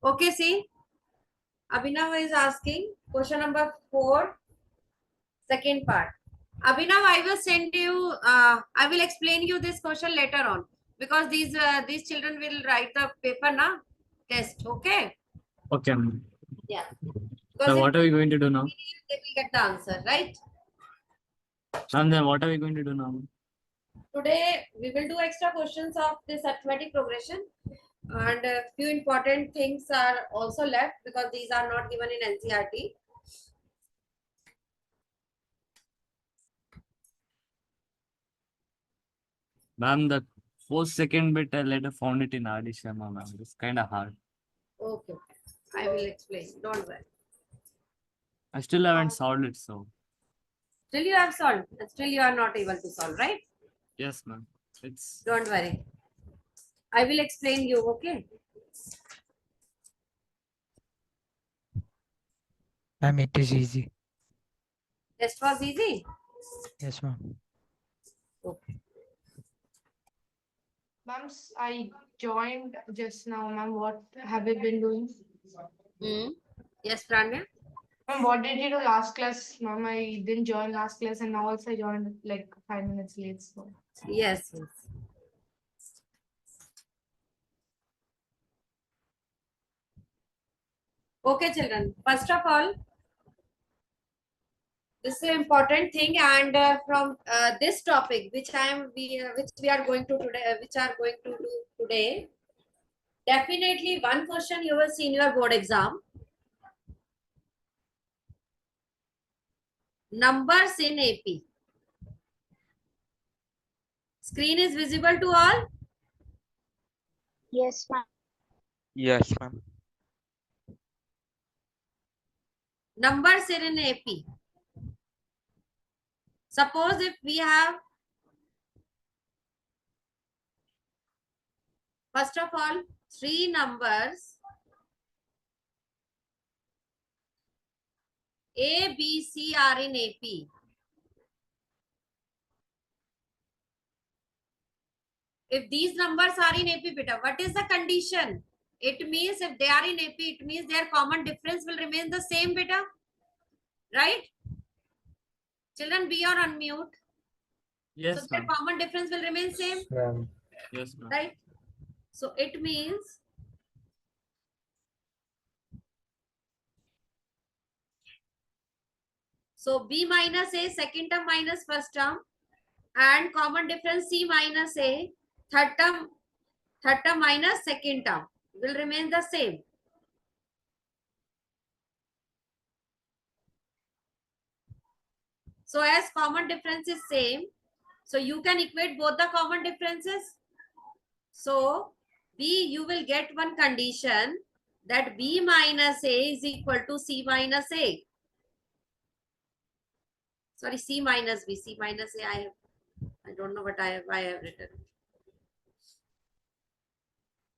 Okay, see, Abhinav is asking question number 4, second part. Abhinav, I will send you, I will explain you this question later on because these children will write the paper na test. Okay. Okay, ma'am. Yeah. So Because what are we going to do now? they will get the answer, right? And then what are we going to do now? Today we will do extra questions of this arithmetic progression, and a few important things are also left because these are not given in NCERT. Ma'am, the 4 second bit I later found it in addition, ma'am. It's kind of hard. Okay, I will explain. Don't worry. I still haven't solved it, so Still you have solved. Still you are not able to solve, right? yes, ma'am. It's Don't worry. I will explain you. Okay. Ma'am, it is easy. Test was easy. Yes, ma'am. Okay. Ma'am, I joined just now, ma'am. What have you been doing? Yes, Pranya. Ma'am, what did you do last class? Ma'am, I didn't join last class and now also I joined like 5 minutes late. So Yes. Yes. Okay, children. First of all, this is an important thing, and from this topic, which we are going to today, which are going to do today, definitely one question you will see in your board exam. Numbers in AP. Screen is visible to all. Yes, ma'am. Yes, ma'am. Numbers in AP. Suppose if we have, first of all, 3 numbers A, B, C are in AP. If these numbers are in AP, beta, what is the condition? It means if they are in AP, it means their common difference will remain the same, beta. Right? Children, be or unmute. yes, So their ma'am. common difference will remain same. Yes, ma'am. Right? So it means so B minus A, second term minus first term, and common difference C minus A, third term minus second term will remain the same. So as common difference is same, so you can equate both the common differences. So B, you will get one condition that B minus A is equal to C minus A. Sorry, C minus B. C minus A, I don't know what I have written.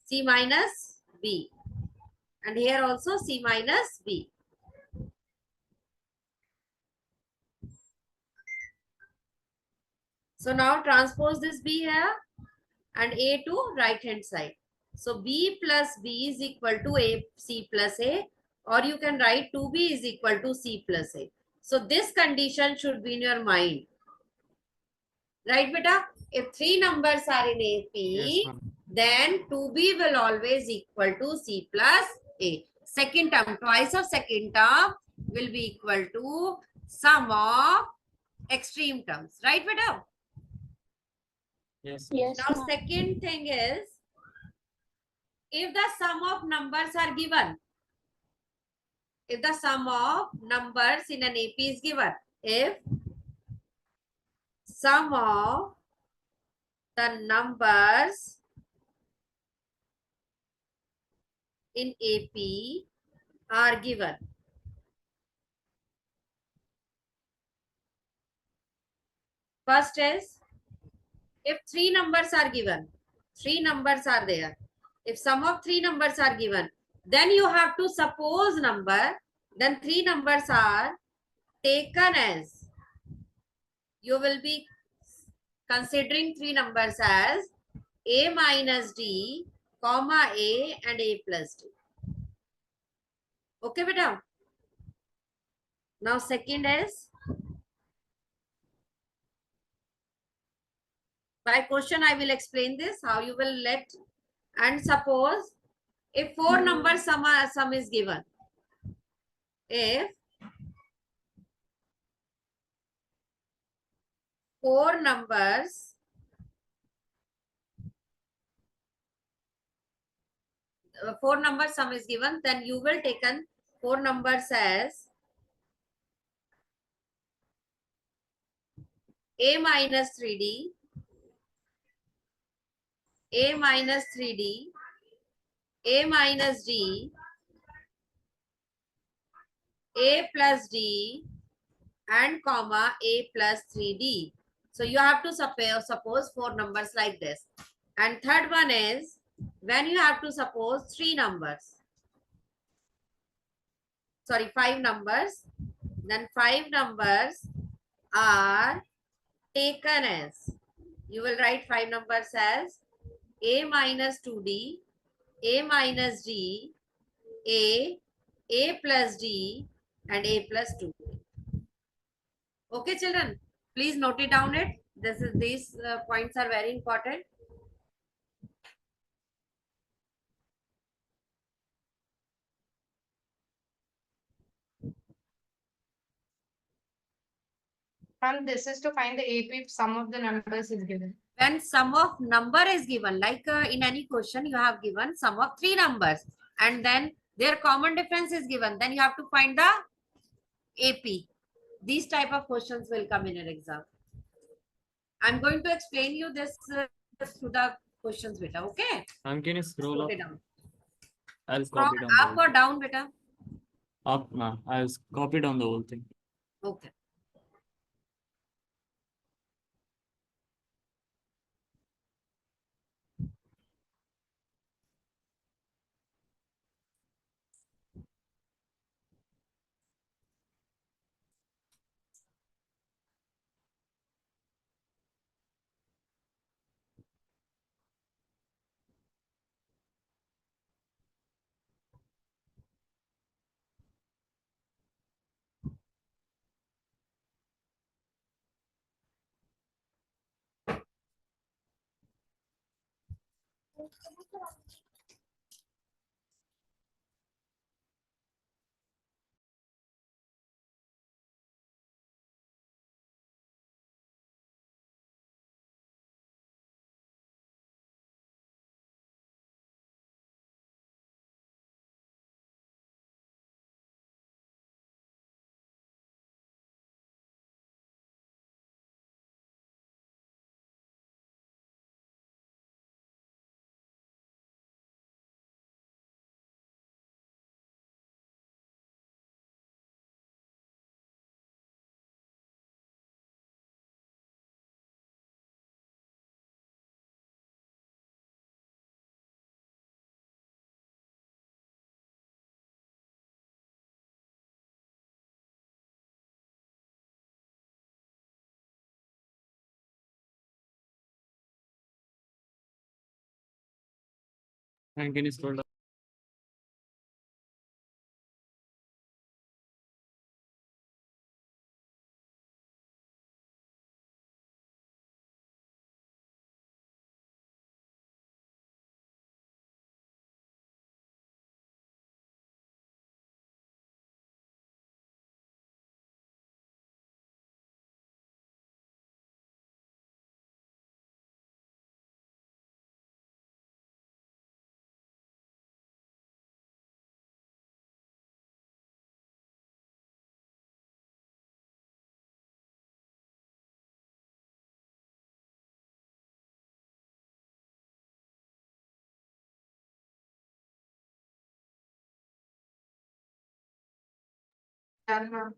C minus B. And here also C minus B. So now transpose this B here and A to right hand side. So B plus B is equal to A, C plus A, or you can write 2B is equal to C plus A. So this condition should be in your mind. Right, beta? If 3 numbers are in AP, Yes, then 2B will always equal to C plus A. Second term, twice of second term will be equal to sum of extreme terms. Right, beta? yes. Yes, Now, ma'am. second thing is, if the sum of numbers are given, if the sum of numbers in an AP is given, if sum of the numbers in AP are given, first is, if 3 numbers are given, 3 numbers are there. If sum of 3 numbers are given, then you have to suppose number, then 3 numbers are taken as, you will be considering 3 numbers as A minus D, comma A and A plus D. Okay, beta. Now second is by question. I will explain this how you will let, and suppose if four numbers sum is given. If four numbers sum is given, then you will taken four numbers as a minus 3d, a minus 3d, a minus d, a plus d, and comma a plus 3d. So you have to suppose four numbers like this. And third one is when you have to suppose three numbers. Sorry, five numbers. Then five numbers are taken as, you will write five numbers as a minus 2d, a minus d, a plus d, and a plus 2. Okay, children, please note it down. These points are very important. And this is to find the AP if sum of the numbers is given. When sum of number is given, like in any question, you have given sum of three numbers, and then their common difference is given. Then you have to find the AP. These type of questions will come in an exam. I'm going to explain you this through the questions, beta. Okay. Can you scroll up? Note it down. I'll Scroll copy down up or down, beta. up now. I'll copy down the whole thing. Okay. And can you scroll down? Done, ma'am.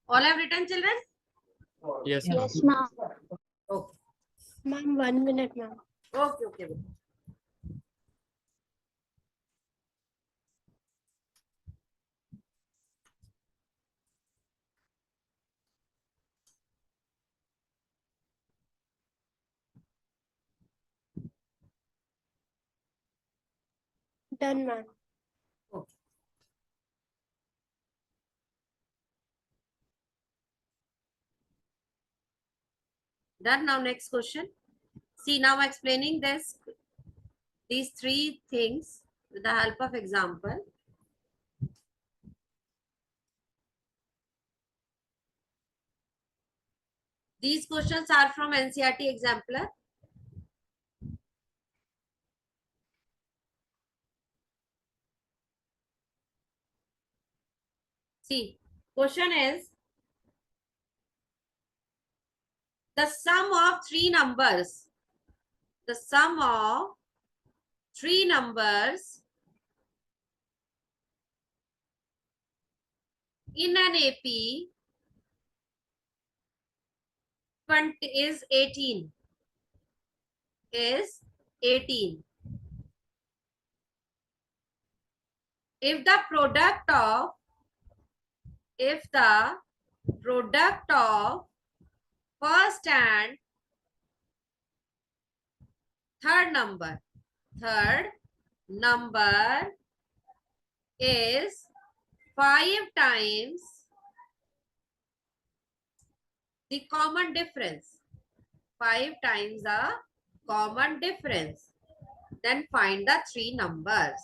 All have written, children? Yes, Yes. ma'am. Yes, ma'am. Okay. Ma'am, 1 minute, ma'am. Okay, okay. Done, ma'am. Okay. Done. Now next question. See, now I'm explaining these three things with the help of example. These questions are from NCERT exemplar. See, question is the sum of three numbers. The sum of three numbers in an AP 20 is 18. Is 18. If the product of first and third number is 5 times the common difference, 5 times the common difference, then find the three numbers.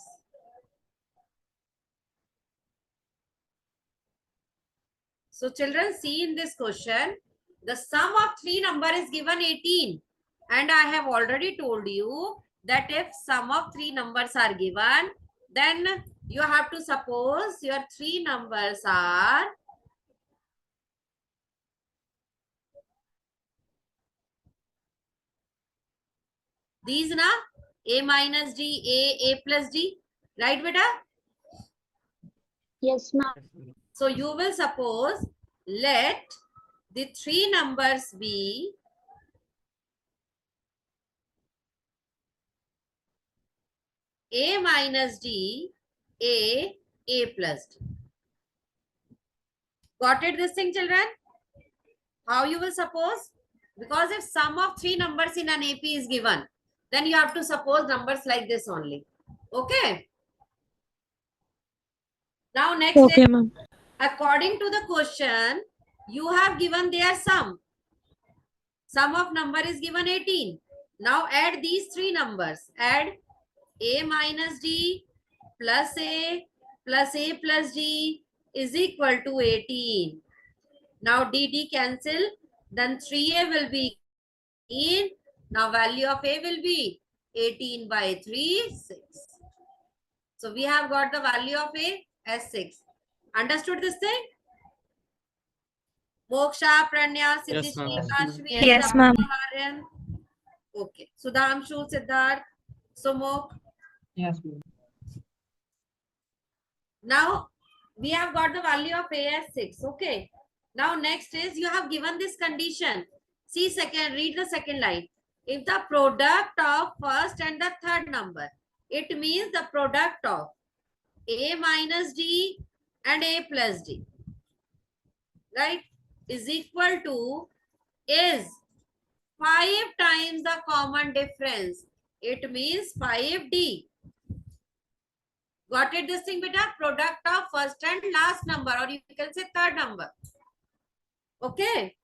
So children, see in this question, the sum of three number is given 18. And I have already told you that if sum of three numbers are given, then you have to suppose your three numbers are these, na? A minus D, A plus D. Right, beta? Yes, ma'am. So you will suppose, let the three numbers be A minus D, A plus D. Got it, this thing, children? How you will suppose? Because if sum of three numbers in an AP is given, then you have to suppose numbers like this only. Okay? Now next is, Okay, ma'am. according to the question, you have given their sum. Sum of number is given 18. Now add these three numbers. Add A minus D plus A plus D is equal to 18. Now D cancel. Then 3A will be in. Now value of A will be 18 by 3, 6. So we have got the value of A as 6. Understood this thing? Moksha, Pranya, Yes, Siddhishri, ma'am. Kashmi, Yes, ma'am. Aryan. Okay. Sudhamshu, Siddharth, Sumok. Yes, ma'am. Now we have got the value of A as 6. Okay. Now next is, you have given this condition. See read the second line. If the product of first and the third number, it means the product of A minus D and A plus D, right, is equal to, is 5 times the common difference. It means 5D. Got it, this thing, beta? Product of first and last number, or you can say third number. Okay.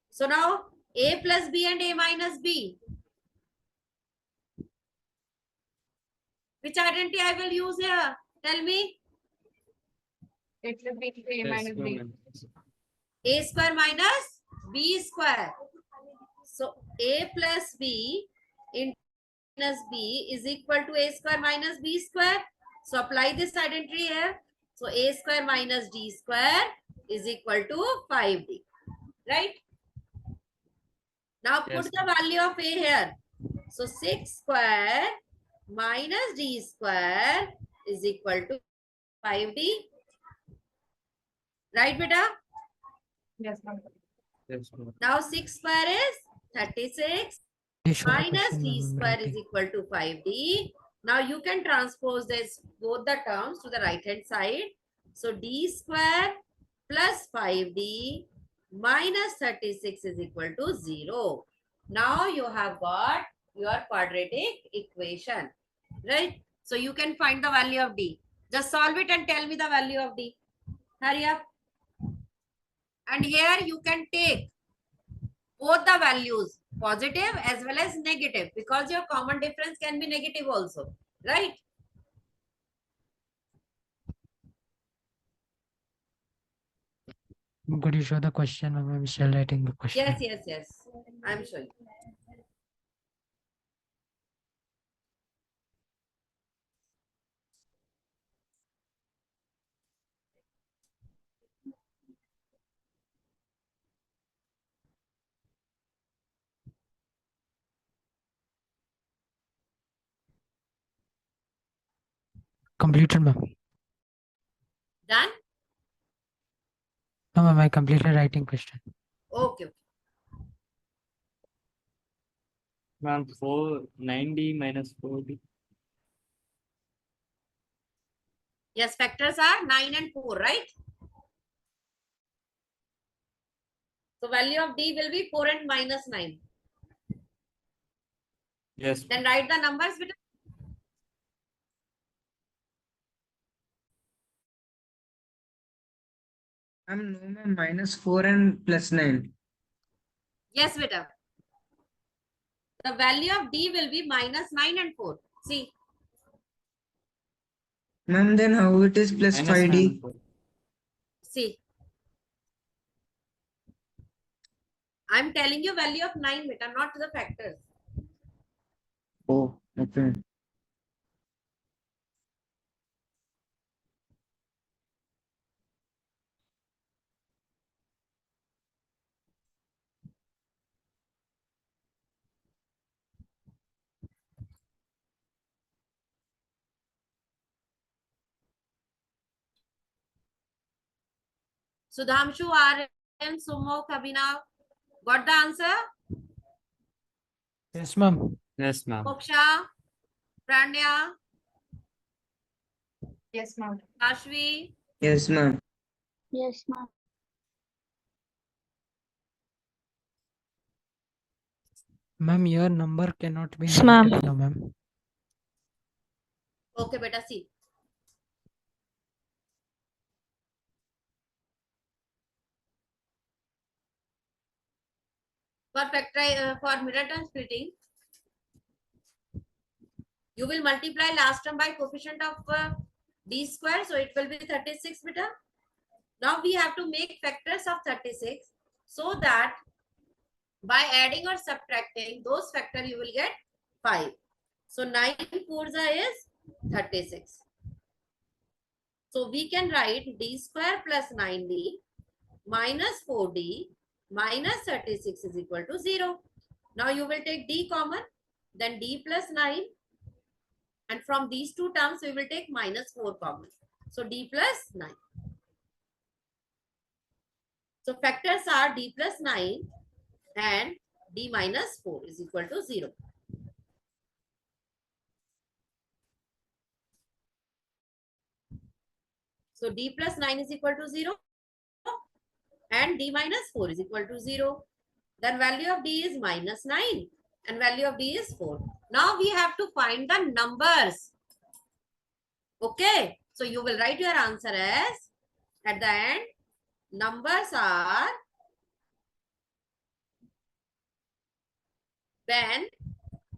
So now A plus B and A minus B. Which identity I will use here? Tell me. It will be A Yes, minus B. ma'am. A square minus B square. So A plus B into minus B is equal to A square minus B square. So apply this identity here. So A square minus D square is equal to 5D. Right? Now put Yes, the value of A here. So 6 square minus D square is equal to 5D. Right, beta? Yes, ma'am. Yes, ma'am. Now 6 square is 36 minus D square is equal to 5D. Now you can transpose this both the terms to the right hand side. So D square plus 5D minus 36 is equal to 0. Now you have got your quadratic equation, right? So you can find the value of D. Just solve it and tell me the value of D. Hurry up. And here you can take both the values, positive as well as negative, because your common difference can be negative also, right? Could you show the question? I'm still writing the question. Yes, yes, yes. I'm showing. Completed, ma'am. Done? No, ma'am, I completed writing question. Okay. Ma'am, 9D minus 4D. Yes, factors are 9 and 4, right? So value of D will be 4 and minus 9. Yes. Then write the numbers. I'm no ma'am, minus 4 and plus 9. Yes, beta. The value of D will be minus 9 and 4. See. Ma'am, then how it is plus Minus 5D? 9, 4. See. I'm telling you value of 9, beta, not the factors. Oh, okay. Sudhamshu, Aryan, Sumo, Kabinav. Got the answer? Yes, ma'am. Yes, ma'am. Moksha, Pranya, Yes, ma'am. Ashvi. Yes, ma'am. Yes, ma'am. Ma'am, your number cannot be Yes, ma'am. negative, no, ma'am. Okay, beta, see. For mirror term splitting, you will multiply last term by coefficient of D square. So it will be 36, beta. Now we have to make factors of 36 so that by adding or subtracting those factor you will get 5. So 9 fours is 36. So we can write D square plus 9D minus 4D minus 36 is equal to 0. Now you will take D common, then D plus 9. And from these two terms, we will take minus 4 common. So D plus 9. So factors are D plus 9 and D minus 4 is equal to 0. So D plus 9 is equal to 0 and D minus 4 is equal to 0. Then value of D is minus 9 and value of D is 4. Now we have to find the numbers. Okay. So you will write your answer as at the end, numbers are when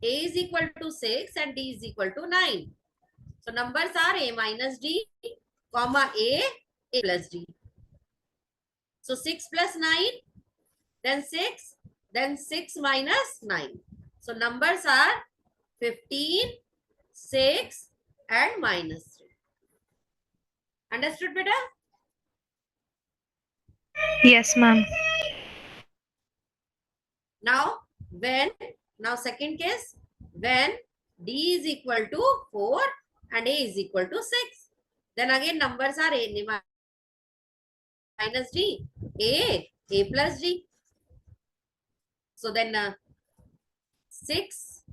A is equal to 6 and D is equal to 9. So numbers are A minus D, comma A plus D. So 6 plus 9, then 6 minus 9. So numbers are 15, 6 and minus 3. Understood, beta? Yes, ma'am. Now second case, when D is equal to 4 and A is equal to 6. Then again numbers are A minus D, A plus D. So then 6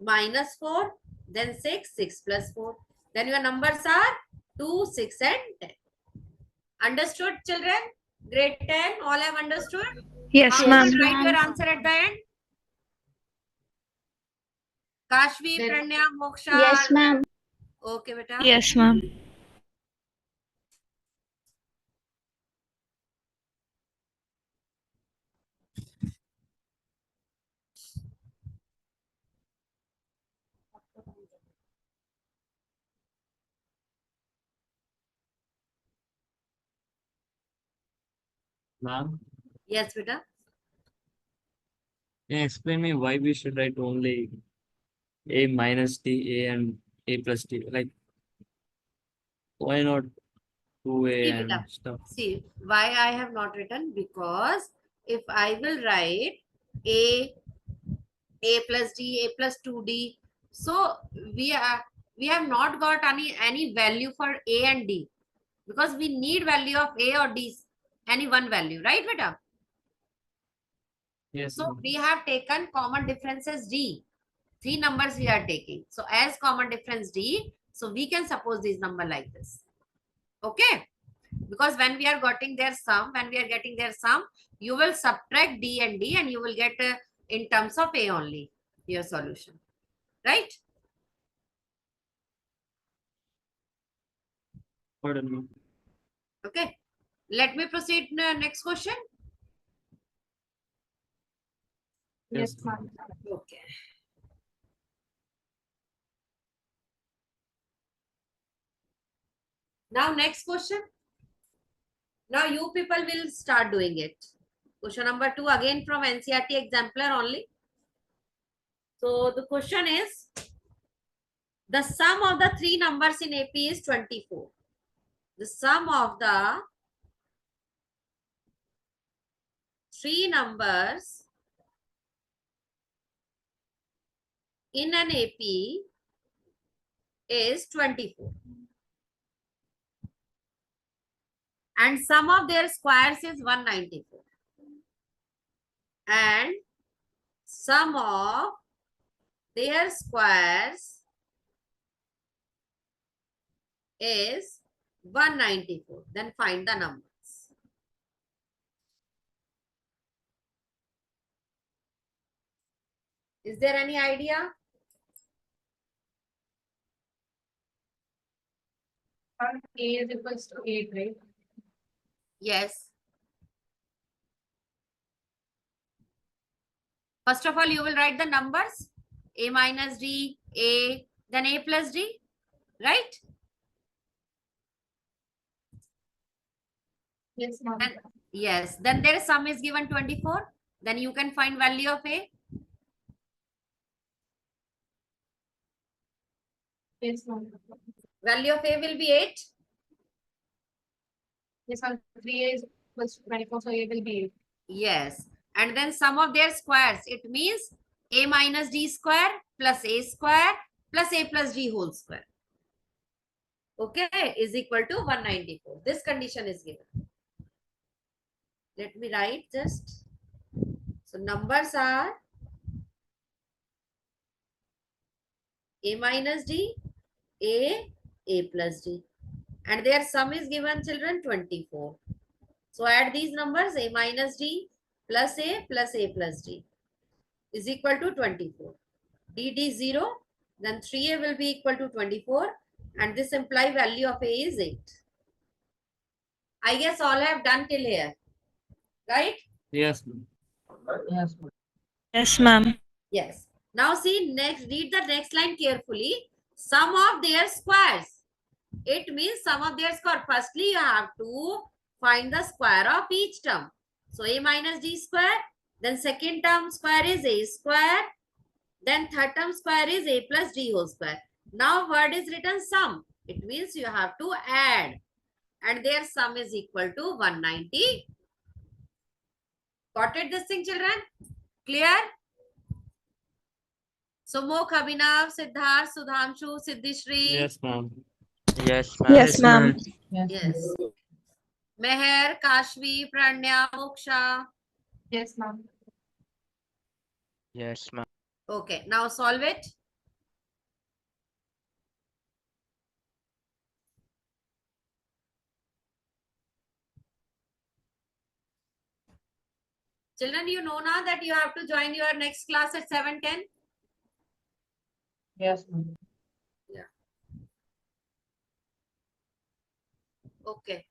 minus 4, then 6 plus 4. Then your numbers are 2, 6 and 10. Understood, children? Grade 10, all have understood? Yes, How ma'am. will you write your answer at the end? Kashvi, Then- Pranya, Moksha. Yes, ma'am. Okay, beta. Yes, ma'am. Ma'am, Yes, beta. can you explain me why we should write only A minus D, A and A plus D? Like, why not 2A See, and beta. stuff? See, why I have not written? Because if I will write A plus D, A plus 2D, so we have not got any value for A and D, because we need value of A or D, any one value, right, beta? Yes, So ma'am. we have taken common difference as D. 3 numbers we are taking. So as common difference D, so we can suppose this number like this. Okay? Because when we are getting their sum, you will subtract D and D and you will get in terms of A only your solution. Right? Pardon me. Okay. Let me proceed next question. Yes, Yes, ma'am. Okay. Now next question. Now you people will start doing it. Question number 2 again from NCERT exemplar only. So the question is, the sum of the 3 numbers in AP is 24. The sum of the 3 numbers in an AP is 24. And sum of their squares is 194. And sum of their squares is 194. Then find the numbers. Is there any idea? A is equals to 8, right? Yes. First of all, you will write the numbers. A minus D, A, then A plus D, right? Yes, ma'am. And yes, then their sum is given 24. Then you can find value of A. Yes, ma'am. Value of A will be 8. Yes, ma'am. 3A is equals to 24, so A will be 8. Yes. And then sum of their squares. It means A minus D square plus A square plus A plus D whole square. Okay, is equal to 194. This condition is given. Let me write just. So numbers are A minus D, A plus D. And their sum is given, children, 24. So add these numbers, A minus D plus A plus D is equal to 24. D 0, then 3A will be equal to 24. And this implies value of A is 8. I guess all have done till here. Right? Yes, ma'am. Yes, ma'am. Yes. Now see, read the next line carefully. Sum of their squares. It means sum of their square. Firstly, you have to find the square of each term. So A minus D square. Then second term square is A square. Then third term square is A plus D whole square. Now word is written sum. It means you have to add. And their sum is equal to 190. Got it this thing, children? Clear? So Mokh, Abhinav, Siddharth, Sudhanshu, Siddhishri. Yes, ma'am. Yes, ma'am. Yes, ma'am. Yes. Meher, Kashvi, Pranya, Moksha. Yes, ma'am. Yes, ma'am. Okay, now solve it. Children, you know now that you have to join your next class at 7:10. Yes, ma'am. Okay.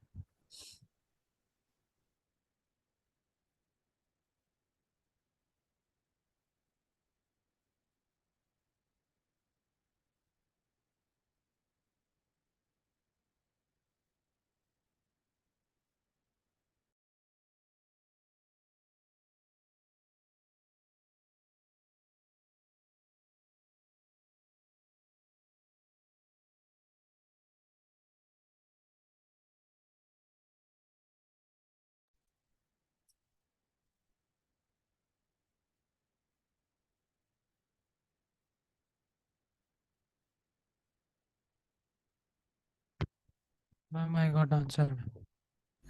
Ma'am, I got answer.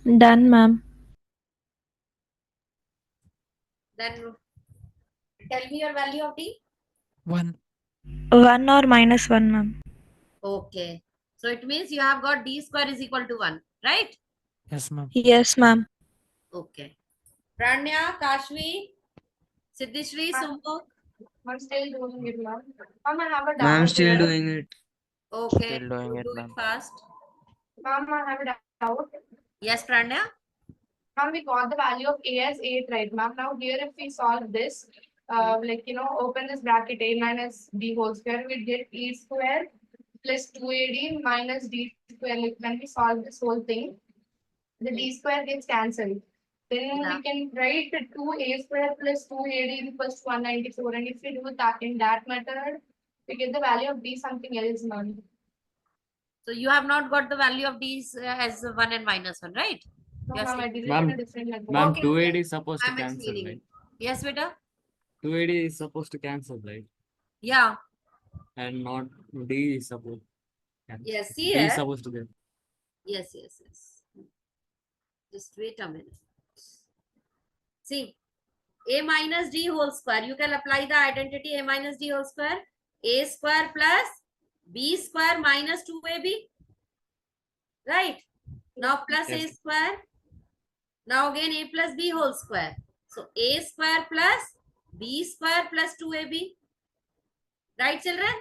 ma'am. Done, ma'am. Then tell me your value of D. 1. 1 or minus 1, ma'am. Okay. So it means you have got D square is equal to 1, right? Yes, ma'am. Yes, ma'am. Okay. Pranya, Kashvi, Siddhishri, Sumbuk. I'm still doing it, ma'am. Ma'am, I have a doubt. Ma'am, still here. doing it. Okay. Still doing You it, do it ma'am. fast. Ma'am, I have a doubt. Yes, Pranya. Ma'am, we got the value of A as 8, right, ma'am? Now here if we solve this, like, open this bracket A minus D whole square, we get E square plus 2AD minus D square. Like when we solve this whole thing, the D square gets cancelled. Then Yeah. we can write 2A square plus 2AD equals 194. And if we do that in that method, we get the value of D something else, ma'am. So you have not got the value of these as 1 and minus 1, right? No, Yes, ma'am, I it- did it Ma'am, in a different method. Ma'am, Okay, 280 okay. is supposed to I'm cancel, explaining right? it. Yes, beta? 280 is supposed to cancel, right? Yeah. And not D is supposed to cancel. Yes, D is here. supposed to get. Yes. Just wait a minute. See, A minus D whole square. You can apply the identity A minus D whole square. A square plus B square minus 2AB. Right? Now plus A Yes. square. Now again A plus B whole square. So A square plus B square plus 2AB. Right, children?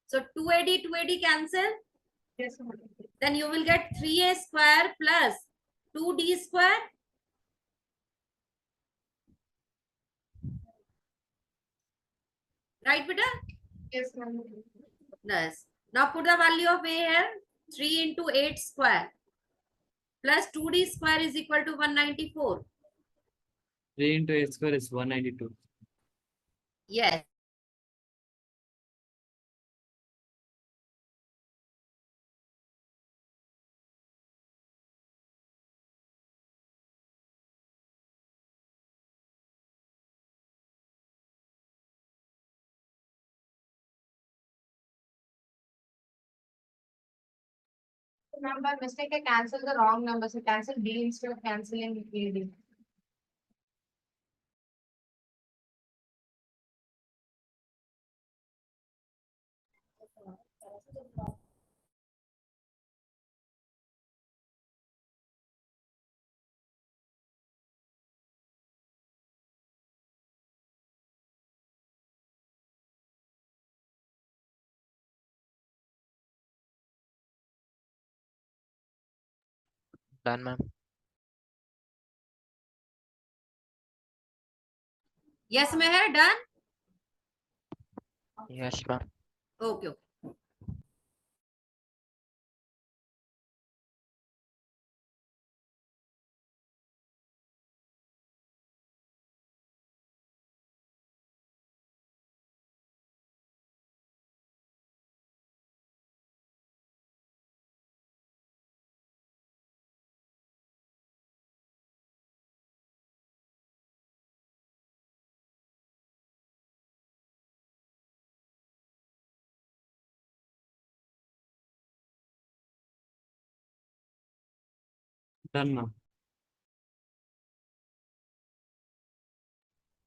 So 2AD cancel. Yes, ma'am. Then you will get 3A square plus 2D square. Right, beta? Yes, ma'am. Yes. Now put the value of A here. 3 into 8 square plus 2D square is equal to 194. 3 into A square is 192. Yes. Ma'am, by mistake, I cancelled the wrong number. So cancel D instead of cancelling AD. Done, ma'am. Yes, Meher, done? Yes, ma'am. Okay. Done, ma'am.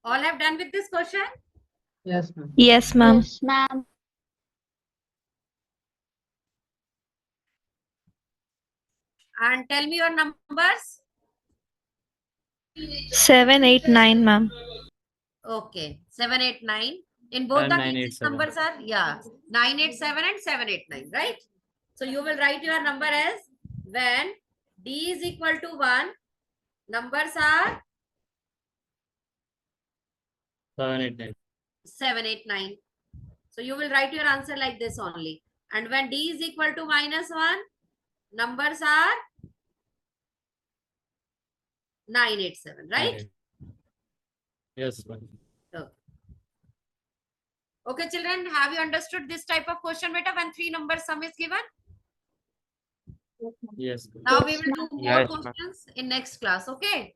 All have done with this question? Yes, ma'am. Yes, ma'am. Yes, ma'am. And tell me your numbers. 7, 8, 9, ma'am. Okay. 7, 8, 9. In both And the 9, 8, cases, 7. numbers are, yeah, 987 and 789, right? So you will write your number as when D is equal to 1, numbers are 7, 8, 9. 789. So you will write your answer like this only. And when D is equal to -1, numbers are 987, right? 9, 8. Yes, ma'am. Okay. Okay, children, have you understood this type of question, beta, when 3 number sum is given? Yes. Now we will do more Yes, ma'am. questions in next class, okay?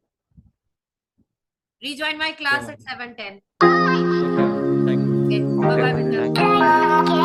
Rejoin my class Yeah, at 7:10. Okay. Thank you. Okay, bye-bye, beta. Thank you.